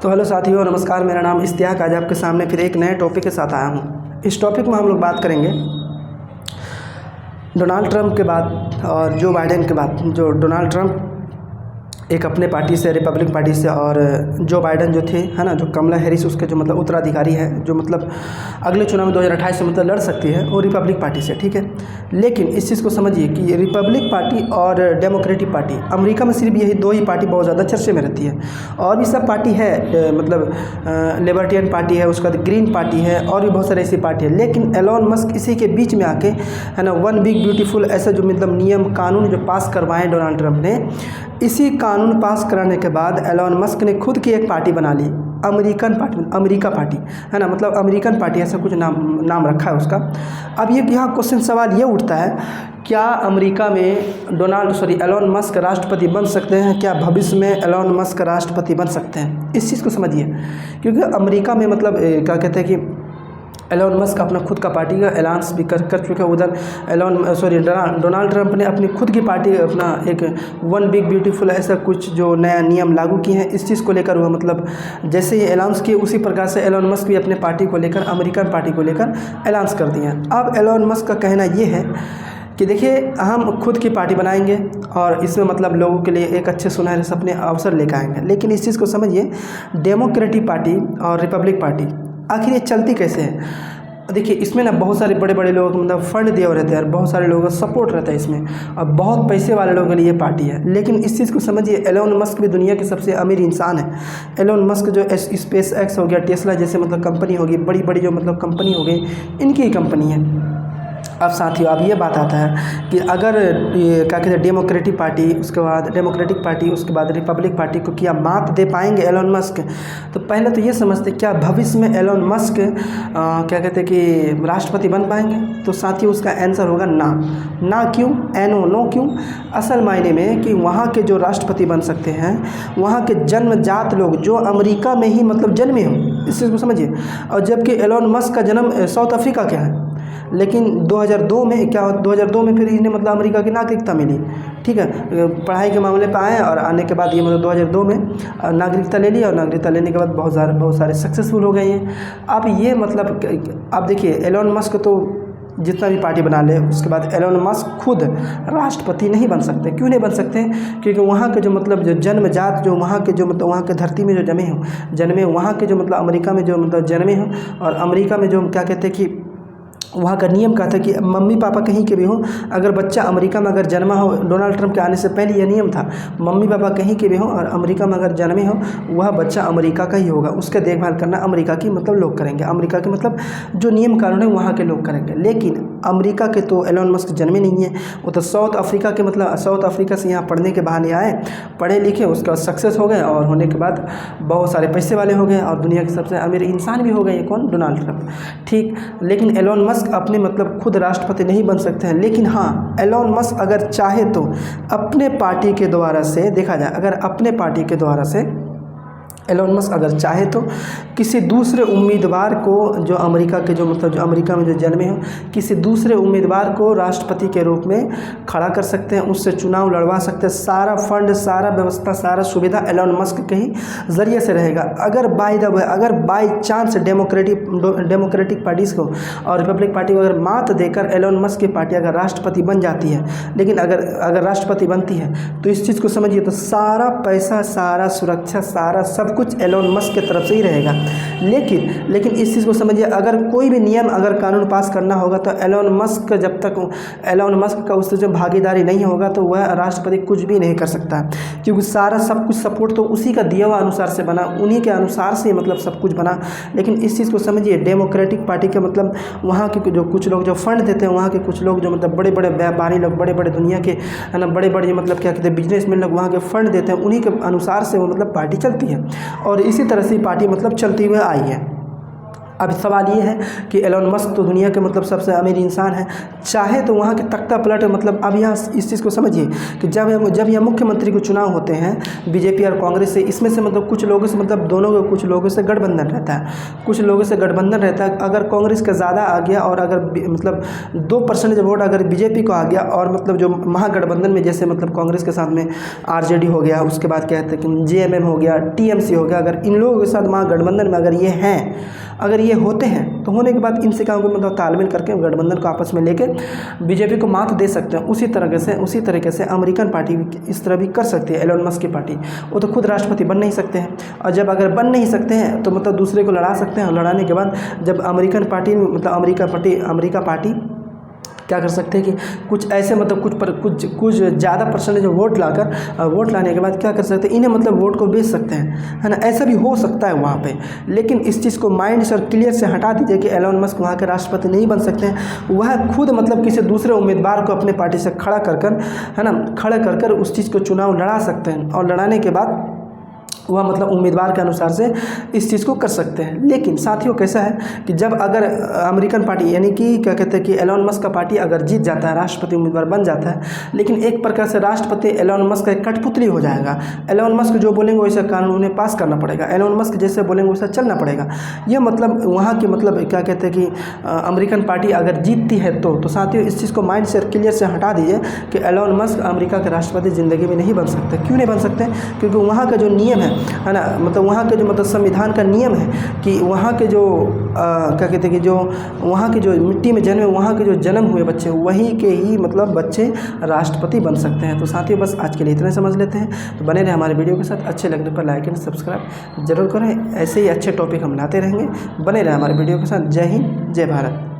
तो हेलो साथियों, नमस्कार। मेरा नाम इश्तियाक। आज आपके सामने फिर एक नए टॉपिक के साथ आया हूँ। इस टॉपिक में हम लोग बात करेंगे डोनाल्ड ट्रंप के बाद और जो बाइडेन के बाद। जो डोनाल्ड ट्रंप एक अपने पार्टी से, रिपब्लिक पार्टी से, और जो बाइडेन जो थे, है ना, जो कमला हैरिस उसके जो मतलब उत्तराधिकारी है, जो मतलब अगले चुनाव में 2028 से मतलब लड़ सकती है, वो रिपब्लिक पार्टी से, ठीक है। लेकिन इस चीज़ को समझिए कि रिपब्लिक पार्टी और डेमोक्रेटिक पार्टी, अमेरिका में सिर्फ यही दो ही पार्टी बहुत ज़्यादा चर्चे में रहती है। और भी सब पार्टी है, मतलब लिबर्टियन पार्टी है, उसका ग्रीन पार्टी है, और भी बहुत सारी ऐसी पार्टी है। लेकिन एलोन मस्क इसी के बीच में आके, है ना, वन बिग ब्यूटीफुल ऐसा जो मतलब नियम कानून जो पास करवाएं डोनाल्ड ट्रंप ने, इसी कानून पास कराने के बाद एलोन मस्क ने खुद की एक पार्टी बना ली, अमेरिकन पार्टी, अमेरिका पार्टी, है ना, मतलब अमेरिकन पार्टी ऐसा कुछ नाम रखा है उसका। अब ये यहाँ क्वेश्चन सवाल ये उठता है, क्या अमेरिका में एलोन मस्क राष्ट्रपति बन सकते हैं? क्या भविष्य में एलोन मस्क राष्ट्रपति बन सकते हैं? इस चीज़ को समझिए, क्योंकि अमेरिका में मतलब क्या कहते हैं कि एलोन मस्क अपना खुद का पार्टी का ऐलान भी कर चुके हैं। उधर डोनाल्ड ट्रंप ने अपनी खुद की पार्टी, अपना एक वन बिग ब्यूटीफुल ऐसा कुछ जो नया नियम लागू किए हैं, इस चीज़ को लेकर वो मतलब जैसे ही ऐलान किए उसी प्रकार से एलोन मस्क भी अपने पार्टी को लेकर, अमेरिकन पार्टी को लेकर ऐलान कर दिए हैं। अब एलोन मस्क का कहना ये है कि देखिए, हम खुद की पार्टी बनाएंगे और इसमें मतलब लोगों के लिए एक अच्छे सुनहरे सपने अवसर लेकर आएंगे। लेकिन इस चीज़ को समझिए, डेमोक्रेटिक पार्टी और रिपब्लिक पार्टी आखिर ये चलती कैसे है? देखिए, इसमें ना बहुत सारे बड़े बड़े लोग मतलब फंड दिए हुए रहते हैं और बहुत सारे लोगों का सपोर्ट रहता है इसमें, और बहुत पैसे वाले लोगों के लिए ये पार्टी है। लेकिन इस चीज़ को समझिए, एलोन मस्क भी दुनिया के सबसे अमीर इंसान है। एलोन मस्क जो स्पेस एक्स हो गया, टेस्ला जैसे मतलब कंपनी होगी, बड़ी बड़ी जो मतलब कंपनी हो गई, इनकी ही कंपनी है। अब साथियों, अब ये बात आता है कि अगर ये क्या कहते हैं डेमोक्रेटिक पार्टी, उसके बाद रिपब्लिक पार्टी को क्या मात दे पाएंगे एलोन मस्क? तो पहले तो ये समझते क्या भविष्य में एलोन मस्क क्या कहते हैं कि राष्ट्रपति बन पाएंगे? तो साथियों, उसका आंसर होगा ना। क्यों? नो क्यों? असल मायने में कि वहाँ के जो राष्ट्रपति बन सकते हैं, वहाँ के जन्मजात लोग जो अमेरिका में ही मतलब जन्मे हों, इस चीज़ को समझिए। और जबकि एलोन मस्क का जन्म साउथ अफ्रीका का है, लेकिन 2002 में क्या, 2002 में फिर इन्हें मतलब अमेरिका की नागरिकता मिली, ठीक है। पढ़ाई के मामले पर आए और आने के बाद ये मतलब 2002 में नागरिकता ले ली, और नागरिकता लेने के बाद बहुत सारे सक्सेसफुल हो गए हैं। अब ये मतलब अब देखिए, एलोन मस्क तो जितना भी पार्टी बना ले, उसके बाद एलोन मस्क खुद राष्ट्रपति नहीं बन सकते। क्यों नहीं बन सकते? क्योंकि वहाँ के जो मतलब जो जन्मजात, जो वहाँ के जो मतलब वहाँ के धरती में जो जन्मे वहाँ के जो मतलब अमेरिका में जो मतलब जन्मे हों, और अमेरिका में जो क्या कहते हैं कि वहाँ का नियम क्या था कि मम्मी पापा कहीं के भी हों, अगर बच्चा अमेरिका में अगर जन्मा हो, डोनाल्ड ट्रंप के आने से पहले यह नियम था, मम्मी पापा कहीं के भी हों और अमेरिका में अगर जन्मे हो, वह बच्चा अमेरिका का ही होगा, उसका देखभाल करना अमेरिका की मतलब लोग करेंगे, अमेरिका के मतलब जो नियम कानून है वहाँ के लोग करेंगे। लेकिन अमेरिका के तो एलोन मस्क जन्मे नहीं है, वो तो साउथ अफ्रीका के मतलब साउथ अफ्रीका से यहाँ पढ़ने के बहाने आए, पढ़े लिखे, उसके बाद सक्सेस हो गए, और होने के बाद बहुत सारे पैसे वाले हो गए और दुनिया के सबसे अमीर इंसान भी हो गए। ये कौन? डोनाल्ड ट्रंप, ठीक। लेकिन एलोन मस्क अपने मतलब खुद राष्ट्रपति नहीं बन सकते हैं। लेकिन हाँ, एलोन मस्क अगर चाहे तो अपने पार्टी के द्वारा से, देखा जाए अगर अपने पार्टी के द्वारा से एलोन मस्क अगर चाहे तो किसी दूसरे उम्मीदवार को, जो अमेरिका के जो मतलब जो अमेरिका में जो जन्मे हो, किसी दूसरे उम्मीदवार को राष्ट्रपति के रूप में खड़ा कर सकते हैं, उससे चुनाव लड़वा सकते हैं। सारा फंड, सारा व्यवस्था, सारा सुविधा एलोन मस्क के ही ज़रिए से रहेगा। अगर बाई चांस डेमोक्रेटिक पार्टी को और रिपब्लिक पार्टी को अगर मात देकर एलोन मस्क की पार्टी अगर राष्ट्रपति बन जाती है, लेकिन अगर राष्ट्रपति बनती है, तो इस चीज़ को समझिए, तो सारा पैसा, सारा सुरक्षा, सारा सब कुछ एलोन मस्क की तरफ से ही रहेगा। लेकिन इस चीज़ को समझिए, अगर कोई भी नियम, अगर कानून पास करना होगा, तो एलोन मस्क जब तक एलोन मस्क का उससे जो भागीदारी नहीं होगा, तो वह राष्ट्रपति कुछ भी नहीं कर सकता, क्योंकि सारा सब कुछ सपोर्ट तो उसी का दिया हुआ अनुसार से बना, उन्हीं के अनुसार से मतलब सब कुछ बना। लेकिन इस चीज़ को समझिए, डेमोक्रेटिक पार्टी के मतलब वहाँ के जो कुछ लोग जो फंड देते हैं, वहाँ के कुछ लोग जो मतलब बड़े बड़े व्यापारी लोग, बड़े बड़े दुनिया के, है ना, बड़े बड़े मतलब क्या कहते हैं बिजनेसमैन लोग वहाँ के फंड देते हैं, उन्हीं के अनुसार से वो मतलब पार्टी चलती है। और इसी तरह से पार्टी मतलब चलती हुई आई है। अब सवाल ये है कि एलोन मस्क तो दुनिया के मतलब सबसे अमीर इंसान है, चाहे तो वहाँ के तख्ता पलट, मतलब अब यहाँ इस चीज़ को समझिए कि जब यहाँ मुख्यमंत्री को चुनाव होते हैं बीजेपी और कांग्रेस से, इसमें से मतलब कुछ लोगों से, मतलब दोनों के कुछ लोगों से गठबंधन रहता है, कुछ लोगों से गठबंधन रहता है। अगर कांग्रेस का ज़्यादा आ गया और अगर मतलब 2% वोट अगर बीजेपी को आ गया, और मतलब जो महागठबंधन में जैसे मतलब कांग्रेस के साथ में आरजेडी हो गया, उसके बाद क्या कहते हैं कि जेएमएम हो गया, टीएमसी हो गया, अगर इन लोगों के साथ महागठबंधन में अगर ये हैं, अगर ये होते हैं तो होने के बाद इनसे क्या मतलब तालमेल करके गठबंधन को आपस में लेके बीजेपी को मात दे सकते हैं। उसी तरीके से अमेरिकन पार्टी इस तरह भी कर सकती है। एलोन मस्क की पार्टी, वो तो खुद राष्ट्रपति बन नहीं सकते हैं, और जब अगर बन नहीं सकते हैं तो मतलब दूसरे को लड़ा सकते हैं, और लड़ाने के बाद जब अमेरिकन पार्टी मतलब अमेरिका पार्टी क्या कर सकते हैं कि कुछ ऐसे मतलब कुछ ज़्यादा परसेंटेज वोट लाने के बाद क्या कर सकते हैं, इन्हें मतलब वोट को बेच सकते हैं, है ना। ऐसा भी हो सकता है वहाँ पे, लेकिन इस चीज़ को माइंड से और क्लियर से हटा दीजिए कि एलोन मस्क वहाँ के राष्ट्रपति नहीं बन सकते हैं। वह खुद मतलब किसी दूसरे उम्मीदवार को अपने पार्टी से खड़ा कर है ना, खड़ा कर उस चीज़ को चुनाव लड़ा सकते हैं, और लड़ाने के बाद वह मतलब उम्मीदवार के अनुसार से इस चीज़ को कर सकते हैं। लेकिन साथियों कैसा है कि जब अगर अमेरिकन पार्टी यानी कि क्या कहते हैं कि एलोन मस्क का पार्टी अगर जीत जाता है, राष्ट्रपति उम्मीदवार बन जाता है, लेकिन एक प्रकार से राष्ट्रपति एलोन मस्क का एक कठपुतली हो जाएगा। एलोन मस्क जो बोलेंगे वैसा कानून उन्हें पास करना पड़ेगा, एलोन मस्क जैसे बोलेंगे वैसा चलना पड़ेगा। यह मतलब वहाँ की मतलब क्या कहते हैं कि अमेरिकन पार्टी अगर जीतती है तो साथियों इस चीज़ को माइंड से क्लियर से हटा दीजिए कि एलोन मस्क अमेरिका के राष्ट्रपति ज़िंदगी में नहीं बन सकते। क्यों नहीं बन सकते? क्योंकि वहाँ का जो नियम है ना, मतलब वहाँ के जो मतलब संविधान का नियम है कि वहाँ के जो क्या कहते हैं कि जो वहाँ के जो मिट्टी में जन्मे, वहाँ के जो जन्म हुए बच्चे, वहीं के ही मतलब बच्चे राष्ट्रपति बन सकते हैं। तो साथियों बस आज के लिए इतना समझ लेते हैं। तो बने रहे हमारे वीडियो के साथ, अच्छे लगने पर लाइक एंड सब्सक्राइब जरूर करें। ऐसे ही अच्छे टॉपिक हम लाते रहेंगे, बने रहे हमारे वीडियो के साथ। जय हिंद, जय भारत।